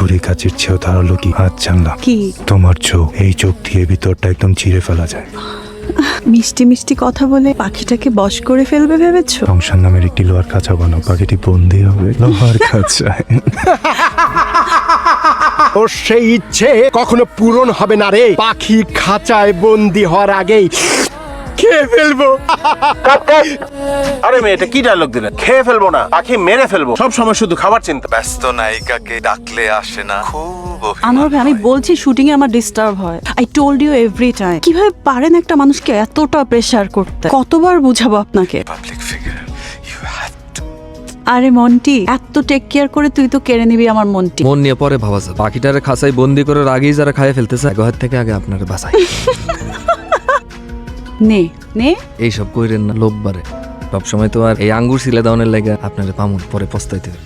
ছুরি কাচের চেয়েও ধারালো কি হাত জানলাম কি তোমার চোখ, এই চোখ দিয়ে ভিতরটা একদম চিরে ফেলা যায়। মিষ্টি মিষ্টি কথা বলে পাখিটাকে বশ করে ফেলবে ভেবেছো? সংসার নামের একটি লোহার খাঁচা বানাও, পাখিটি বন্দি হবে লোহার খাঁচায়। ওর সেই ইচ্ছে কখনো পূরণ হবে না রে। পাখি খাঁচায় বন্দি হওয়ার আগেই খেয়ে ফেলবো। আরে মেয়ে, এটা কি ডায়লগ দিলেন? খেয়ে ফেলবো না, পাখি মেরে ফেলবো। সব সময় শুধু খাবার চিন্তা। ব্যস্ত নায়িকাকে ডাকলে আসে না, খুব আনোয়ার ভাই, আমি বলছি শুটিং এ আমার ডিস্টার্ব হয়। I told you every time. কিভাবে পারেন একটা মানুষকে এতটা প্রেসার করতে? কতবার বুঝাবো আপনাকে? Public figure, you have to. আরে মন্টি, এত টেক কেয়ার করে তুই তো কেড়ে নিবি আমার মন্টি। মন নিয়ে পরে ভাবা যাবে। পাখিটারে খাঁচায় বন্দি করে আগেই যারা খাইয়ে ফেলতেছে, আগের থেকে আগে আপনার বাসায়। নে নে, এইসব কইরেন না, লোভ বাড়ে। সবসময় তো আর এই আঙ্গুর সিলে দাওনের লাগে আপনারে পামুন, পরে পস্তাইতে হবে।